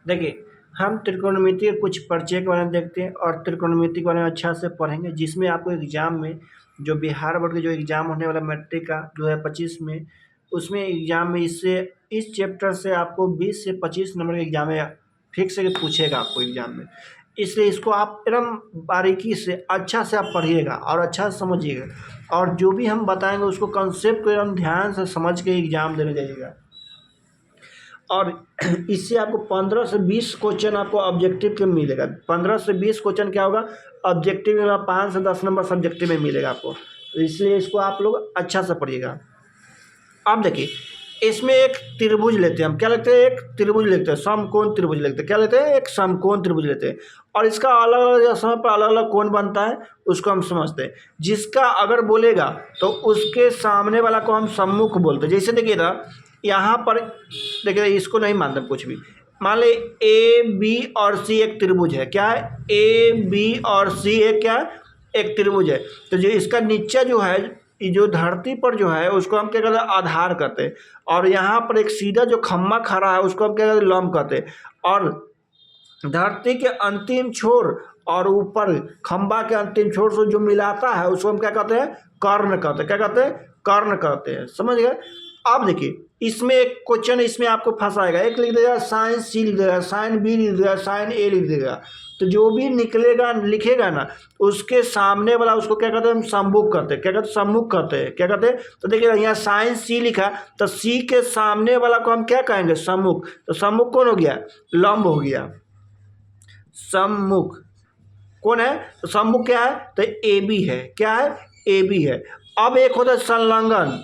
देखिए, हम त्रिकोणमिति के कुछ परिचय के बारे में देखते हैं और त्रिकोणमिति के बारे में अच्छा से पढ़ेंगे, जिसमें आपको एग्जाम में जो बिहार बोर्ड के जो एग्जाम होने वाला मैट्रिक का 2025 में, उसमें एग्जाम में इस चैप्टर से आपको 20 से 25 नंबर के एग्जाम में फिक्स से पूछेगा आपको एग्जाम में। इसलिए इसको आप एकदम बारीकी से अच्छा से आप पढ़िएगा और अच्छा से समझिएगा, और जो भी हम बताएंगे उसको कंसेप्ट को एकदम ध्यान से समझ के एग्जाम देने जाइएगा। और इससे आपको 15 से 20 क्वेश्चन आपको ऑब्जेक्टिव के मिलेगा। 15 से 20 क्वेश्चन क्या होगा, ऑब्जेक्टिव में 5 से 10 नंबर सब्जेक्टिव में मिलेगा आपको। तो इसलिए इसको आप लोग अच्छा से पढ़िएगा। अब देखिए, इसमें एक त्रिभुज लेते हैं हम, क्या लेते हैं, एक त्रिभुज लेते हैं, समकोण त्रिभुज लेते हैं। क्या लेते हैं, एक समकोण त्रिभुज लेते हैं, और इसका अलग अलग समय पर अलग अलग कोण बनता है, उसको हम समझते हैं। जिसका अगर बोलेगा तो उसके सामने वाला को हम सम्मुख बोलते हैं। जैसे देखिए ना, यहाँ पर देखिए, इसको नहीं मानते कुछ भी। मान ले ए बी और सी एक त्रिभुज है। क्या है, ए बी और सी एक क्या, एक त्रिभुज है। तो जो इसका नीचे जो है, जो धरती पर जो है, उसको हम क्या कहते हैं, आधार कहते हैं। और यहाँ पर एक सीधा जो खम्मा खड़ा है, उसको हम क्या कहते हैं, लंब कहते हैं। और धरती के अंतिम छोर और ऊपर खंबा के अंतिम छोर से जो मिलाता है, उसको हम क्या कहते हैं, कर्ण कहते हैं। क्या कहते हैं, कर्ण कहते हैं। समझ गए। अब देखिए, इसमें एक क्वेश्चन इसमें आपको फंसाएगा। एक लिख देगा साइन सी, लिख देगा साइन बी, लिख देगा साइन ए, लिख देगा। तो जो भी निकलेगा लिखेगा ना, उसके सामने वाला उसको क्या कहते हैं, हम सम्मुख करते हैं। क्या कहते हैं, सम्मुख करते हैं। क्या कहते हैं, तो देखिए यहाँ साइन सी लिखा, तो सी के सामने वाला को हम क्या कहेंगे, सम्मुख। तो सम्मुख कौन हो गया, लंब हो गया। सम्मुख कौन है, तो सम्मुख क्या है, तो ए बी है। क्या है, ए बी है। अब एक होता है संलग्न।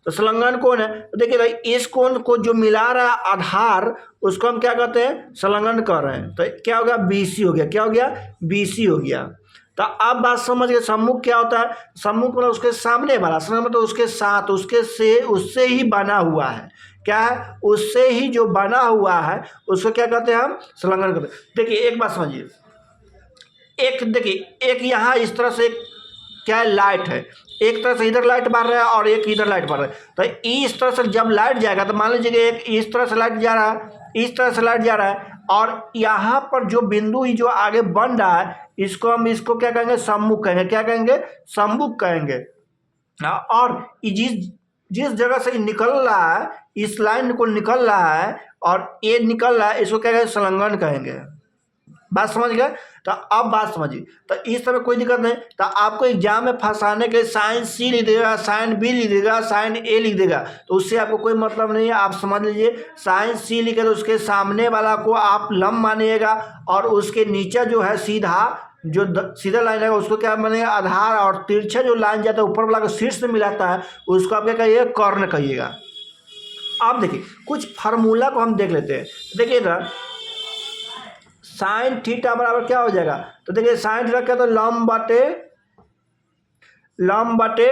तो संलग्न कौन है, तो देखिए भाई, इस कोण को जो मिला रहा है आधार, उसको हम क्या कहते हैं, संलग्न कर रहे हैं। तो क्या हो गया, बीसी हो गया। क्या हो गया, बीसी हो गया। तो अब बात समझ गए, सम्मुख क्या होता है। सम्मुख मतलब उसके सामने वाला, संलग्न मतलब उसके साथ, उससे ही बना हुआ है। क्या है, उससे ही जो बना हुआ है, उसको क्या कहते हैं, हम संलग्न कहते हैं। देखिए एक बात समझिए, एक देखिए, एक यहाँ इस तरह से क्या है, लाइट है। एक तरह से इधर लाइट मार रहा है और एक इधर लाइट मार रहा है। तो इस तरह से जब लाइट जाएगा, तो मान लीजिए एक इस तरह से लाइट जा रहा है, इस तरह से लाइट जा रहा है, और यहाँ पर जो बिंदु ही जो आगे बन रहा है, इसको क्या कहेंगे, सम्मुख कहेंगे। क्या कहेंगे, सम्मुख कहेंगे। और जिस जिस जगह से निकल रहा है, इस लाइन को निकल रहा है और ये निकल रहा है, इसको क्या कहेंगे, संलग्न कहेंगे। बात समझ गए। तो अब बात समझिए, तो इस तरह कोई दिक्कत नहीं। तो आपको एग्जाम में फंसाने के साइन सी लिख देगा, साइन बी लिख देगा, साइन ए लिख देगा, तो उससे आपको कोई मतलब नहीं है। आप समझ लीजिए, साइन सी लिखे तो उसके सामने वाला को आप लंब मानिएगा, और उसके नीचे जो है सीधा लाइन है, उसको क्या मानिएगा, आधार। और तिरछा जो लाइन जाता है ऊपर वाला को शीर्ष से मिलाता है, उसको आप क्या कहिएगा, कर्ण कहिएगा। अब देखिए, कुछ फार्मूला को हम देख लेते हैं। देखिए ना, साइन थीटा बराबर क्या हो जाएगा, तो देखिए साइन थीटा क्या, तो लंब बटे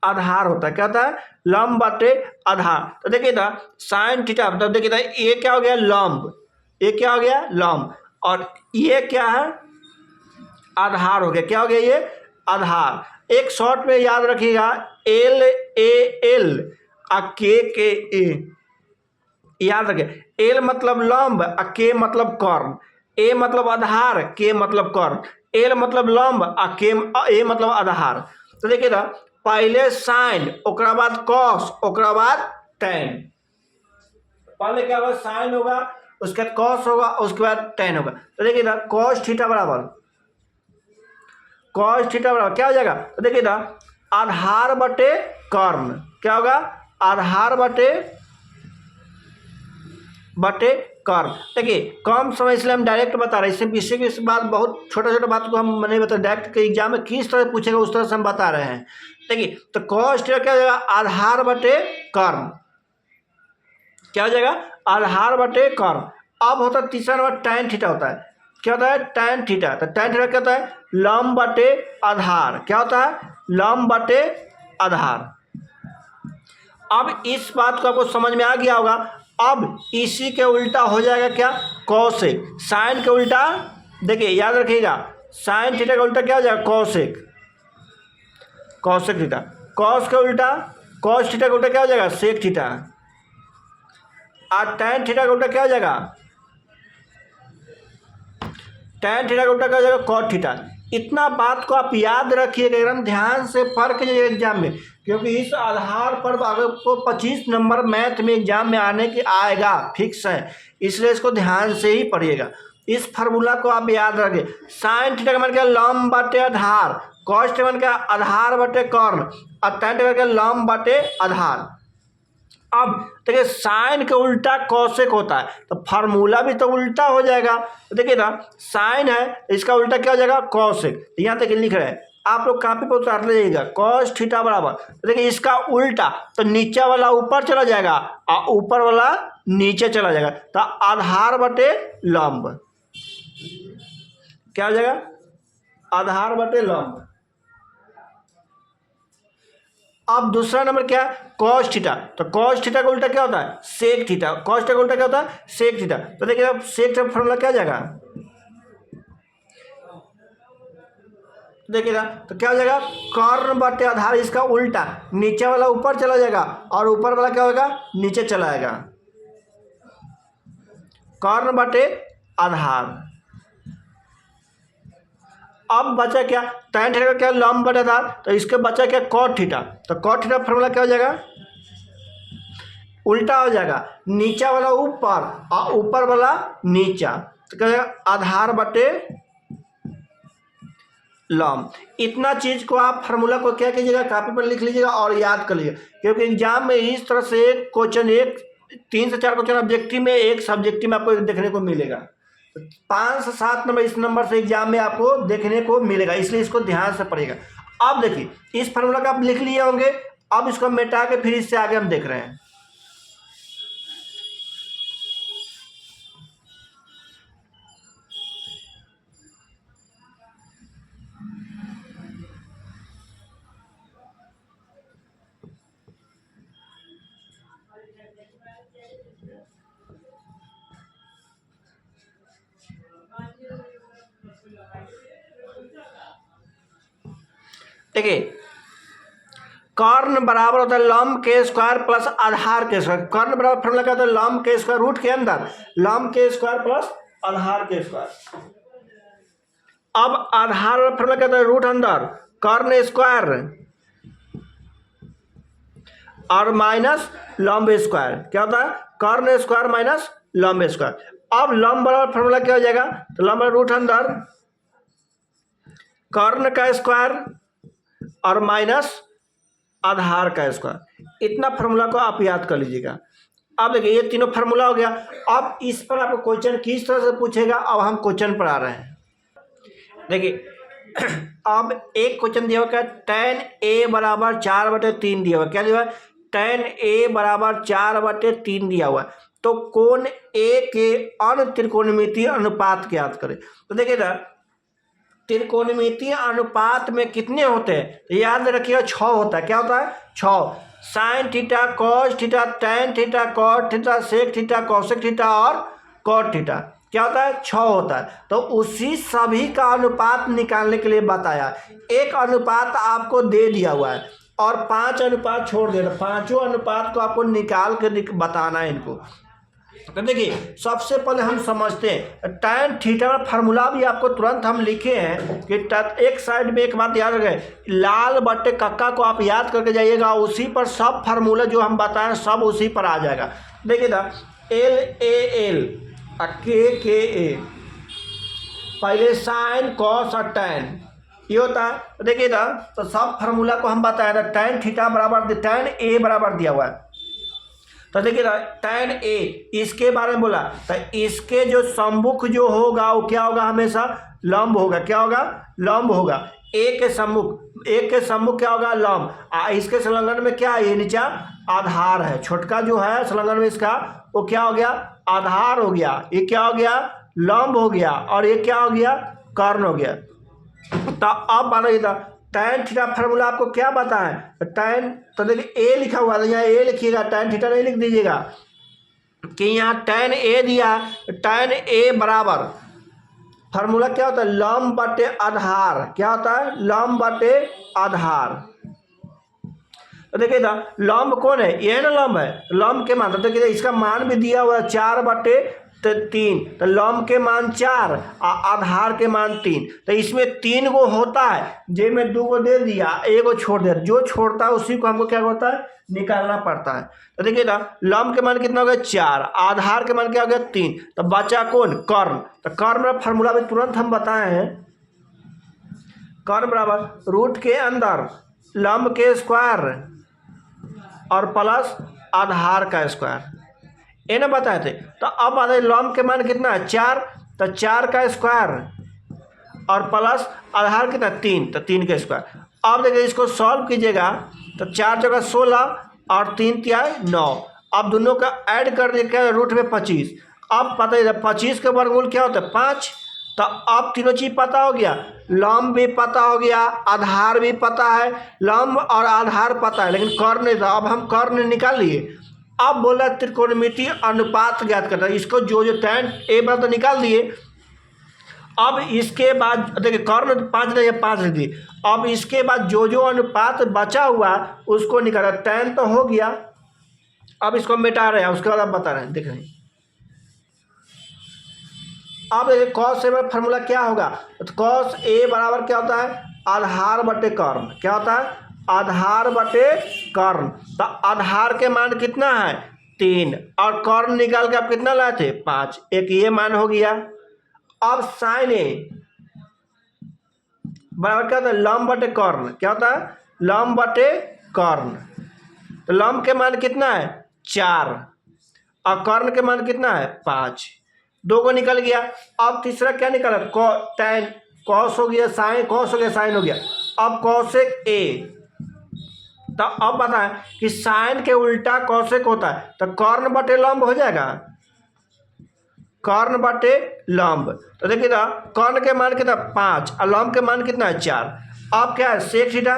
आधार होता है। क्या होता है, लंब बटे आधार। तो देखिए ना, साइन थीटा मतलब देखिए ना, ये क्या हो गया, लंब, ये क्या हो गया, लंब, और ये क्या है, आधार हो गया। क्या हो गया, ये आधार। एक शॉर्ट में याद रखिएगा, एल ए एल और के ए, याद रखें। एल मतलब लंब, के मतलब कर्ण। ए मतलब आधार, के मतलब कर्ण। एल मतलब लंब, ए मतलब आधार। तो देखिए ना, पहले साइन, ओकरा बाद कॉस, ओकरा बाद टेन। पहले क्या होगा, साइन होगा, उसके बाद कॉस होगा, उसके बाद टेन होगा। तो देखिए ना, कॉस थीटा बराबर क्या हो जाएगा, तो देखिए ना, आधार बटे कर्ण। क्या होगा, आधार बटे कर्ण। देखिए कम समय इसलिए हम डायरेक्ट बता रहे हैं, इससे इस बात बहुत छोटा बात को हम नहीं बता, डायरेक्ट के एग्जाम में किस तरह पूछेगा उस तरह से हम बता रहे हैं। देखिए, तो कॉस थीटा क्या हो जाएगा, आधार बटे कर्ण। क्या हो जाएगा, आधार बटे कर्ण। अब होता है तीसरा नंबर, tan थीटा होता है। क्या होता है, tan थीटा। तो tan थीटा क्या होता है, लंब बटे आधार। क्या होता है, लंब बटे आधार। अब इस बात को आपको समझ में आ गया होगा। अब इसी के उल्टा हो जाएगा क्या, कॉसेक। साइन के उल्टा, देखिए याद रखिएगा, साइन थीटा का उल्टा क्या हो जाएगा, कॉसेक थीटा। कॉस के उल्टा, कॉस थीटा का उल्टा क्या हो जाएगा, सेक थीटा। और tan थीटा का उल्टा क्या हो जाएगा, tan थीटा का उल्टा क्या हो जाएगा, cot थीटा। इतना बात को आप याद रखिएगा, एकदम ध्यान से पढ़ के जाइए एग्जाम में, क्योंकि इस आधार पर अगर को 25 नंबर मैथ में एग्जाम में आने के आएगा फिक्स है, इसलिए इसको ध्यान से ही पढ़िएगा। इस फार्मूला को आप याद रखिए। साइन थीटा का मान क्या, लंब बटे आधार, कॉस थीटा का मान क्या, आधार बटे कर्ण, और tan थीटा का लंब बटे आधार। अब देखिए साइन के उल्टा कौशिक होता है, तो फार्मूला भी तो उल्टा हो जाएगा। तो देखिए ना, साइन है, इसका उल्टा क्या हो जाएगा, कौशिक। यहाँ तक लिख रहे हैं, आप लोग कॉपी पर उतार लीजिएगा, कॉस थीटा बराबर, देखिए इसका उल्टा, तो नीचे वाला ऊपर चला जाएगा और ऊपर वाला नीचे चला जाएगा, तो आधार बटे लंब क्या हो जाएगा, आधार बटे लंब। अब दूसरा नंबर क्या है, कॉस थीटा, तो कॉस थीटा का उल्टा क्या होता है, सेक थीटा, कॉस थीटा का उल्टा क्या होता है, सेक थीटा। तो देखिए अब सेक थीटा फॉर्मूला क्या जाएगा, देखिएगा तो क्या हो जाएगा, कर्ण बटे आधार, इसका उल्टा, नीचे वाला ऊपर चला जाएगा और ऊपर वाला क्या होगा, नीचे चला जाएगा, कर्ण बटे आधार। अब बचा क्या, tan थीटा का क्या, लंब बटे आधार, तो इसके बचा क्या, cot थीटा, तो cot थीटा फॉर्मूला क्या हो जाएगा, उल्टा हो जाएगा, नीचा वाला ऊपर और ऊपर वाला नीचा, तो क्या हो जाएगा, आधार बटे लंब। इतना चीज को आप फार्मूला को क्या कीजिएगा, कॉपी पर लिख लीजिएगा और याद कर लीजिएगा, क्योंकि एग्जाम में इस तरह से क्वेश्चन, एक 3 से 4 क्वेश्चन ऑब्जेक्टिव में, एक सब्जेक्टिव में आपको देखने को मिलेगा, 5 से 7 नंबर इस नंबर से एग्जाम में आपको देखने को मिलेगा, इसलिए इसको ध्यान से पढ़िएगा। अब देखिए इस फार्मूला का आप लिख लिए होंगे, अब इसको मिटा के फिर इससे आगे हम देख रहे हैं। देखिए कर्ण बराबर होता है लंब के स्क्वायर प्लस आधार के स्क्वायर, कर्ण बराबर फॉर्मूला क्या होता है, लंब के स्क्वायर रूट के अंदर लंब के स्क्वायर प्लस आधार के स्क्वायर। अब आधार वाला फॉर्मूला क्या होता है, रूट अंदर कर्ण स्क्वायर और माइनस लंब स्क्वायर, क्या होता है, कर्ण स्क्वायर माइनस लंब स्क्वायर। अब लंब वाला फॉर्मूला क्या हो जाएगा, तो लंब रूट अंदर कर्ण का स्क्वायर और माइनस आधार का स्क्वायर। इतना फार्मूला को आप याद कर लीजिएगा। अब देखिए ये तीनों फार्मूला हो गया। अब इस पर आपको क्वेश्चन किस तरह से पूछेगा, अब हम क्वेश्चन पर आ रहे हैं। देखिए अब एक क्वेश्चन दिया हुआ, tan a बराबर 4/3 दिया हुआ, क्या दिया हुआ, tan a बराबर 4/3 दिया हुआ, तो कोण a के अन्य त्रिकोणमितीय अनुपात ज्ञात करें। तो देखिए ना, त्रिकोणमितीय अनुपात में कितने होते हैं, याद रखिएगा 6 होता है, क्या होता है, 6, sine theta, cos theta, tan theta, cot theta, sec theta, cosec theta और कॉट थीटा, क्या होता है, 6 होता है। तो उसी सभी का अनुपात निकालने के लिए बताया, एक अनुपात आपको दे दिया हुआ है और 5 अनुपात छोड़ दे, पांचों अनुपात को आपको निकाल के बताना है इनको। तो देखिए सबसे पहले हम समझते हैं tan थीटा का फार्मूला भी आपको तुरंत हम लिखे हैं कि एक साइड में एक बात याद रखें, लाल बट्टे कक्का को आप याद करके जाइएगा, उसी पर सब फार्मूला जो हम बताएं सब उसी पर आ जाएगा। देखिए ना, LAL के ए, पहले साइन कॉस और tan ये होता है। तो देखिए ना, तो सब फार्मूला को हम बताए था, tan थीटा बराबर tan a बराबर दिया हुआ है। तो देखिए tan a, इसके बारे में बोला, तो इसके जो सम्मुख जो होगा वो क्या होगा, हमेशा लंब होगा, क्या होगा, लंब होगा। a के सम्मुख क्या होगा, लंब। इसके संलग्न में क्या है, ये नीचा आधार है, छोटका जो है संलग्न में इसका वो क्या हो गया, आधार हो गया, ये क्या हो गया, लंब हो गया, और ये क्या हो गया, कर्ण हो गया। तो अब मान लीजिए tan थीटा फार्मूला आपको क्या बताएं, tan, तो देखिए a लिखा हुआ है, यहाँ a लिखिएगा, tan थीटा नहीं लिख दीजिएगा, कि यहाँ tan a दिया, tan a बराबर फार्मूला क्या होता है, लंब बटे आधार, क्या होता है, लंब बटे आधार। तो देखिए ना लंब कौन है, ये है ना लंब है, लंब के मान तो देखिए इसका मान भी दिया हुआ है 4/3, तो लंब के मान 4 आधार के मान 3, तो इसमें 3 गो होता है, जे में 2 गो दे दिया, 1 गो छोड़ दिया, जो छोड़ता है उसी को हमको क्या होता है निकालना पड़ता है। तो देखिए ना लंब के मान कितना हो गया 4, आधार के मान क्या हो गया 3, तो बचा कौन कर्ण, तो कर्ण का फॉर्मूला भी तुरंत हम बताए हैं, कर्ण बराबर रूट के अंदर लंब के स्क्वायर और प्लस आधार का स्क्वायर, ये ना बताए थे। तो अब आधे लंब के मान कितना है 4, तो 4 का स्क्वायर और प्लस आधार कितना 3, तो 3 का स्क्वायर। अब देखिए इसको सॉल्व कीजिएगा तो 4 जगह 16 और 3 तिया 9, अब दोनों का ऐड कर दिया रूट में 25। अब पता है 25 के वर्गमूल क्या होता है 5, तो अब तीनों चीज पता हो गया, लंब भी पता हो गया, आधार भी पता है, लंब और आधार पता है लेकिन कर्ण नहीं था, अब हम कर्ण निकाल लिए। अब बोला त्रिकोणमितीय अनुपात ज्ञात करता है, इसको जो tan ए बराबर तो निकाल दिए। अब इसके बाद देखिए कर्ण 5 नहीं 5 लिख दिए, अब इसके बाद जो अनुपात बचा हुआ उसको निकाला, tan तो हो गया, अब इसको मिटा रहे हैं, उसके बाद आप बता रहे हैं देख रहे हैं। अब देखिए cos ए में फॉर्मूला क्या होगा, तो cos ए बराबर क्या होता है आधार बटे कर्ण, क्या होता है आधार बटे कर्ण, तो आधार के मान कितना है 3 और कर्ण निकाल के आप कितना लाए थे 5, एक ये मान हो गया। अब साइन ए बराबर क्या होता है लंब बटे कर्ण, क्या होता है लंब बटे कर्ण, तो लंब के मान कितना है 4 और कर्ण के मान कितना है 5, 2 को निकल गया। अब तीसरा क्या निकाला tan cos हो गया साइन, cos हो गया साइन हो गया, अब cosec ए, तो अब बताएं कि साइन के उल्टा cosec होता है, तो कर्ण बटे लंब हो जाएगा, कर्ण बटे लंब, तो देखिए ना कर्ण के मान कितना 5 और लंब के मान कितना है 4। अब क्या है सेक थीटा,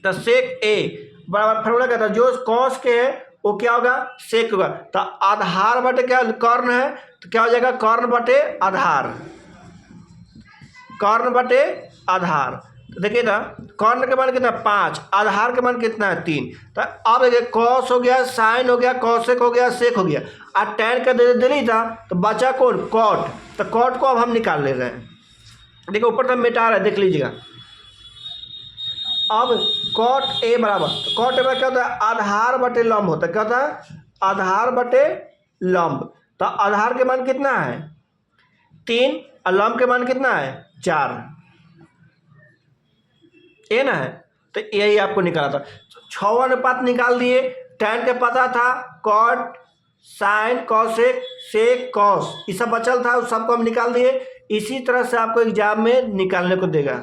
तो सेक ए बराबर फॉर्मूला क्या था जो cos के है वो क्या होगा सेक होगा, तो आधार बटे क्या कर्ण है, तो क्या हो जाएगा कर्ण बटे आधार, कर्ण बटे आधार, तो देखिए ना कर्ण के मान कितना 5, आधार के मान कितना है 3, तो अब देखिए कॉस हो गया साइन हो गया कॉसेक हो गया सेक हो गया, और tan का दे नहीं था तो बचा कौन कॉट, तो कॉट को अब हम निकाल ले रहे हैं, देखिए ऊपर तक मिटा रहे हैं देख लीजिएगा। अब cot ए बराबर, तो cot ए क्या होता है आधार बटे लंब होता है, क्या होता है आधार बटे लंब, तो आधार के मान कितना है 3 और लंब के मान कितना है 4, ये ना है, तो यही आपको निकाला था। 6 अनुपात निकाल दिए, tan के पता था cot sine cosec sec cos, ये सब बचल था उस सबको हम निकाल दिए, इसी तरह से आपको एग्जाम में निकालने को देगा।